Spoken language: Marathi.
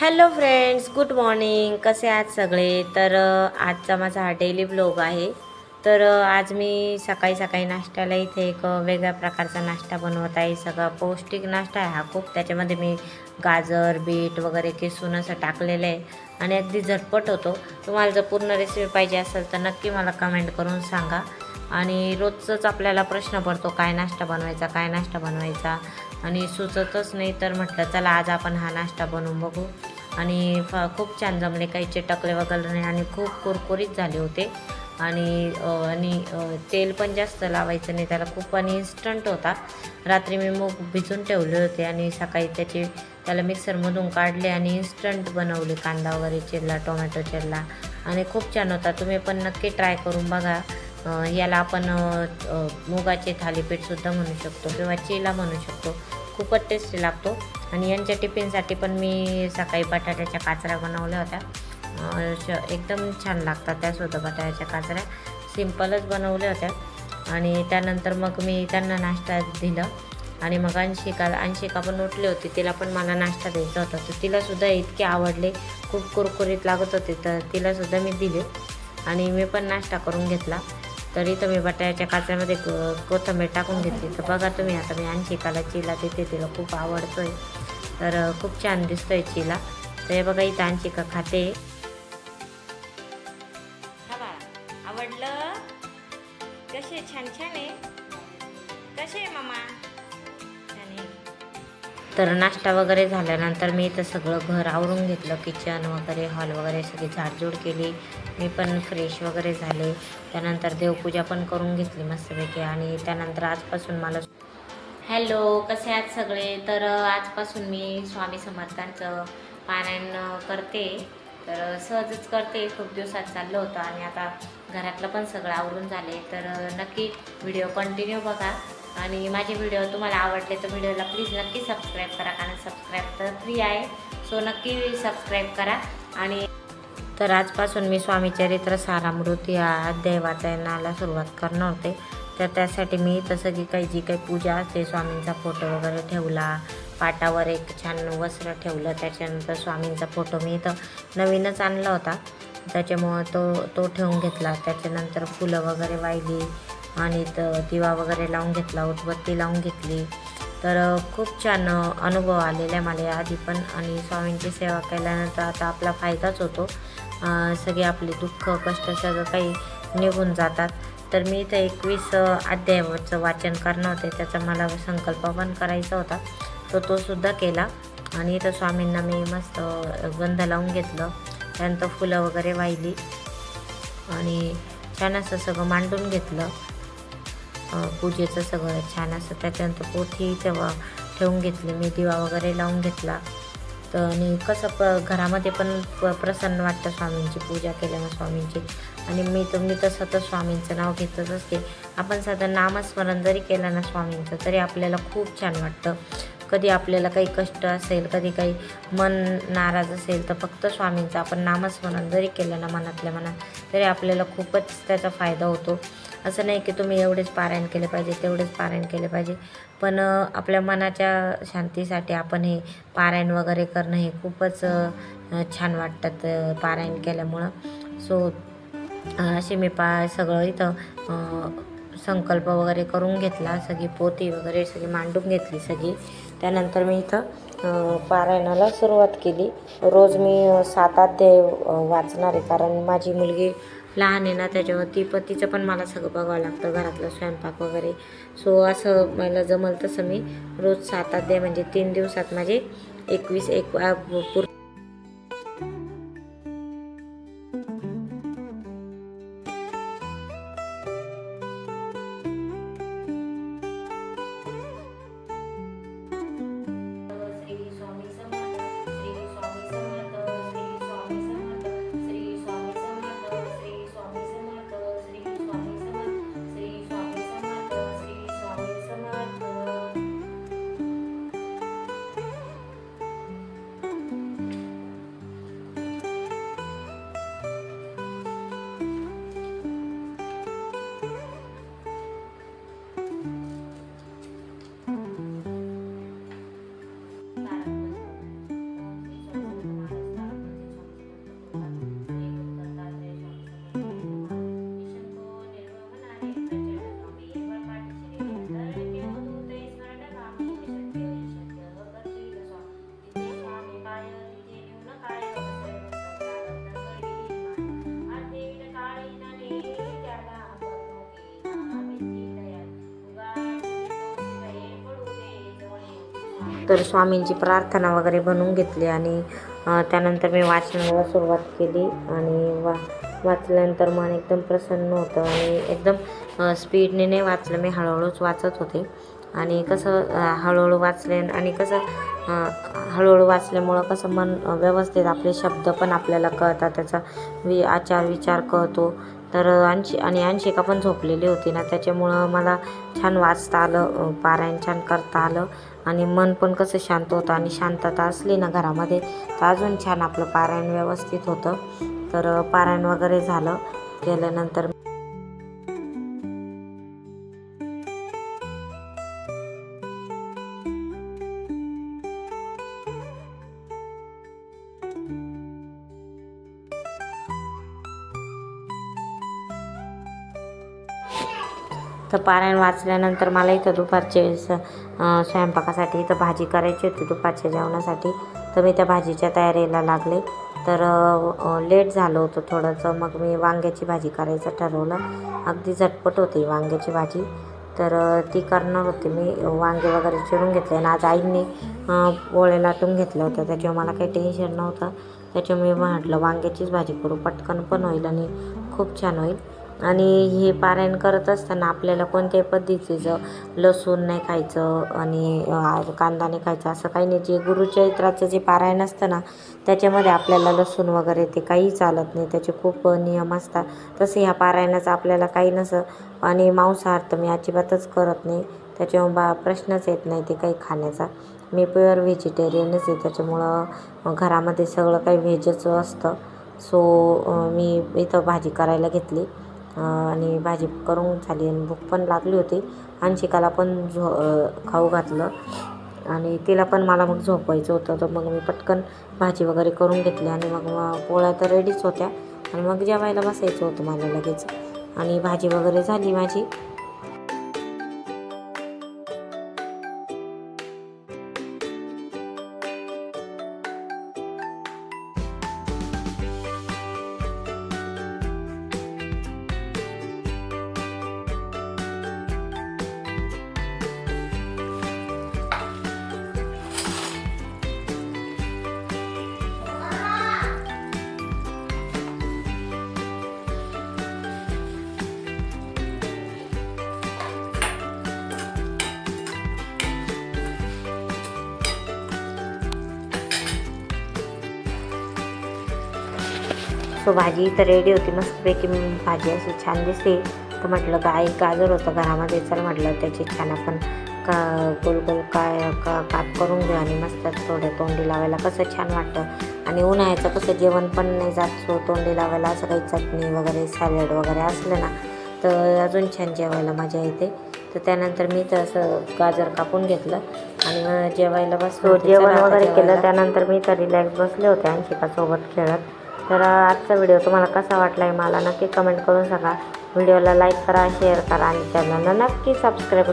Hello friends, good morning. कसे आहात सगळे? तर आजचा माझा हा डेली ब्लॉग आहे. तर आज मी सकाळी सकाळी नाश्त्याला इथे एक वेगळ्या प्रकारचा नाश्ता बनवत आहे. सगळा पौष्टिक नाश्ता आहे हा खूप. त्याच्यामध्ये मी गाजर, बीट वगैरे किसून असं टाकलेलं आहे आणि अगदी झटपट होतो. तुम्हाला जर पूर्ण रेसिपी पाहिजे असेल तर नक्की मला कमेंट करून सांगा. आणि रोजचाच आपल्याला प्रश्न पडतो, काय नाश्ता बनवायचा, काय नाश्ता बनवायचा, आणि सुचतच नाही. तर म्हटलं चला आज आपण हा नाश्ता बनवून बघू. आणि खूप छान जमले, काही चिटकले वगैरे नाही आणि खूप कुरकुरीत झाले होते. आणि तेल पण जास्त लावायचं नाही त्याला, खूप. आणि इन्स्टंट होता. रात्री मी मूग भिजून ठेवले होते आणि सकाळी त्याला मिक्सरमधून काढले आणि इन्स्टंट बनवले. कांदा वगैरे चिरला, टोमॅटो चिरला आणि खूप छान होता. तुम्ही पण नक्की ट्राय करून बघा. याला आपण मुगाचे थालीपीठसुद्धा म्हणू शकतो किंवा चिला म्हणू शकतो. खूपच टेस्टी लागतो. आणि यांच्या टिफिनसाठी पण मी सकाळी बटाट्याच्या काचऱ्या बनवल्या होत्या. एकदम छान लागतात त्यासुद्धा बटाट्याच्या काचऱ्या. सिम्पलच बनवल्या होत्या. आणि त्यानंतर मग मी त्यांना नाश्ता दिलं. आणि मग अंशिका पण उठली होती, तिला पण मला नाश्ता द्यायचा होता. तर तिलासुद्धा इतके आवडले, खूप कुरकुरीत लागत होते, तर तिलासुद्धा मी दिले आणि मी पण नाश्ता करून घेतला. तर इथं मी बटाट्याच्या काचऱ्यामध्ये कोथिंबीर टाकून घेतली. तर बघा तुम्ही, आता मी अंशिकाला चिला देते, तिला खूप आवडतो आहे. तर खूप छान दिसतो आहे चिला. तर हे बघा इथं अंशिका खाते. हा बाळा, आवडलं? कसे छान छान आहे, कसे आहे मामा? छान आहे. तर नाश्ता वगैरे झाल्यानंतर मी इथं सगळं घर आवरून घेतलं. किचन वगैरे, हॉल वगैरे सगळी झाडझूड केली. मी पण फ्रेश वगैरे झाले. त्यानंतर देवपूजा पण करून घेतली मस्तपैकी. आणि त्यानंतर आजपासून मला हॅलो, कसे आहात सगळे? तर आजपासून मी स्वामी समर्थांचं पारायण करते. तर सहजच करते, खूप दिवसात चाललं होतं. आणि आता घरातलं पण सगळं आवरून झाले. तर नक्की व्हिडिओ कंटिन्यू बघा. आणि माझे व्हिडिओ तुम्हाला आवडले तर व्हिडिओला प्लीज नक्की सबस्क्राईब करा, कारण सबस्क्राईब तर फ्री आहे. सो नक्की सबस्क्राईब करा. आणि तर आजपासून मी स्वामी चरित्र सारामृत या अध्याय वाचायला सुरुवात करणार होते. तर त्यासाठी मी तसं जी काही पूजा असते, स्वामींचा फोटो वगैरे ठेवला, पाटावर एक छान वस्त्र ठेवलं. त्याच्यानंतर स्वामींचा फोटो मी इथं नवीनच आणला होता, त्याच्यामुळं तो ठेवून घेतला. त्याच्यानंतर फुलं वगैरे वाहिली आणि दिवा वगैरे लावून घेतला, उदबत्ती लावून घेतली. तर खूप छान अनुभव आलेला आहे मला याआधी पण. आणि स्वामींची सेवा केल्यानंतर आता आपला फायदाच होतो. सगळे आपले दुःख कष्ट सगळं काही निघून जातात. तर मी इथं 21 अध्यायाचं वाचन करणार होते, त्याचा मला संकल्प पण करायचा होता, तोसुद्धा केला. आणि इथं स्वामींना मी मस्त गंध लावून घेतलं. त्यानंतर फुलं वगैरे वाहिली आणि छान असं सगळं मांडून घेतलं, पूजेचं सगळं छान असं. त्याच्यानंतर पोथी तेव्हा ठेवून घेतली मी, दिवा वगैरे लावून घेतला. तर आणि कसं घरामध्ये पण प्रसन्न वाटतं स्वामींची पूजा केल्यानं स्वामींची. आणि मी तसं तर स्वामींचं नाव घेतच असते. आपण साधं नामस्मरण जरी केलं ना स्वामींचं, तरी आपल्याला खूप छान वाटतं. कधी आपल्याला काही कष्ट असेल, कधी काही मन नाराज असेल, तर फक्त स्वामींचं आपण नामस्मरण जरी केलं ना मनातल्या मनात, तरी आपल्याला खूपच त्याचा फायदा होतो. असं नाही की तुम्ही एवढेच पारायण केले पाहिजे, तेवढेच पारायण केले पाहिजे, पण आपल्या मनाच्या शांतीसाठी आपण हे पारायण वगैरे करणं हे खूपच छान वाटतात पारायण केल्यामुळं. सो असे मी सगळं इथं संकल्प वगैरे करून घेतला, सगळी पोथी वगैरे सगळी मांडून घेतली सगळी. त्यानंतर मी इथं पारायणाला सुरुवात केली. रोज मी 7 अध्याय वाचणार आहे, कारण माझी मुलगी लहान आहे ना, त्याच्यावर तिचं पण मला सगळं बघावं लागतं, घरातलं स्वयंपाक वगैरे. सो असं मला जमल तसं मी रोज 7 अध्याय, म्हणजे 3 दिवसात माझे 21 तर स्वामींची प्रार्थना वगैरे बनवून घेतली आणि त्यानंतर मी वाचनाला सुरुवात केली आणि वाचल्यानंतर मन एकदम प्रसन्न होतं आणि एकदम स्पीडने नाही वाचलं, मी हळूहळूच वाचत होते. आणि कसं हळूहळू वाचले आणि कसं हळूहळू वाचल्यामुळं कसं मन व्यवस्थित, आपले शब्द पण आपल्याला कळतात, त्याचा आचार विचार कळतो. तर अंशिका पण झोपलेली होती ना, त्याच्यामुळं मला छान वाचता आलं, पारायण छान करता आलं आणि मन पण कसं शांत होतं. आणि शांतता असली ना घरामध्ये तर अजून छान आपलं पारायण व्यवस्थित होतं. तर पारायण वगैरे झालं केल्यानंतर तर पारायण वाचल्यानंतर मला इथं दुपारचे स्वयंपाकासाठी इथं भाजी करायची होती दुपारच्या जेवणासाठी. तर मी त्या भाजीच्या तयारीला लागले. तर लेट झालं होतं थोडंसं, मग मी वांग्याची भाजी करायचं ठरवलं. अगदी झटपट होती वांग्याची भाजी, तर ती करणार होते मी. वांगे वगैरे चिरून घेतले आणि आज आईंनी पोळ्या लाटून घेतल्या होत्या, त्याच्यामुळे मला काही टेन्शन नव्हतं. त्याच्यामुळे मी म्हटलं वांग्याचीच भाजी करू, पटकन पण होईल आणि खूप छान होईल. आणि हे पारायण करत असताना आपल्याला कोणत्याही पद्धतीचं लसूण नाही खायचं आणि कांदा नाही खायचा असं काही नाही. जे गुरुचरित्राचं जे पारायण असतं ना त्याच्यामध्ये आपल्याला लसूण वगैरे ते काही चालत नाही, त्याचे खूप नियम असतात. तसं ह्या पारायणाचं आपल्याला काही नसं. आणि मांसाहार तर मी अजिबातच करत नाही, त्याच्यामुळे प्रश्नच येत नाही ते काही खाण्याचा. मी प्युअर व्हेजिटेरियनच आहे, त्याच्यामुळं घरामध्ये सगळं काही व्हेजच असतं. सो मी इथं भाजी करायला घेतली आणि भाजी करून झाली आणि भूक पण लागली होती. अंशिकाला पण खाऊ घातलं आणि तिला पण मला मग झोपवायचं होतं. तर मग मी पटकन भाजी वगैरे करून घेतली आणि मग पोळ्या तर रेडीच होत्या आणि मग जेवायला बसायचं होतं मला लगेच. आणि भाजी वगैरे झाली माझी. सो भाजी तर रेडी होती, मस्तपैकी भाजी अशी छान दिसते. तर म्हटलं गाजर होतं घरामध्ये, चल म्हटलं त्याची छान आपण गोल गोल काप करून घेऊ आणि मस्त थोडं तोंडी लावायला कसं छान वाटतं. आणि उन्हाळ्याचं कसं जेवण पण नाही जात, सो तोंडी लावायला असं काही चटणी वगैरे सॅलड वगैरे असलं ना तर अजून छान जेवायला मजा येते. तर त्यानंतर मी तर असं गाजर कापून घेतलं आणि मग जेवायला बसलो. जेवण वगैरे केलं त्यानंतर मी तर रिलॅक्स बसले होते अंशिकासोबत खेळत. तर आजचा व्हिडिओ तुम्हाला कसा वाटला आहे मला नक्की कमेंट करून सांगा. व्हिडिओला लाईक करा, शेअर करा आणि चॅनलला नक्की सबस्क्राईब करा.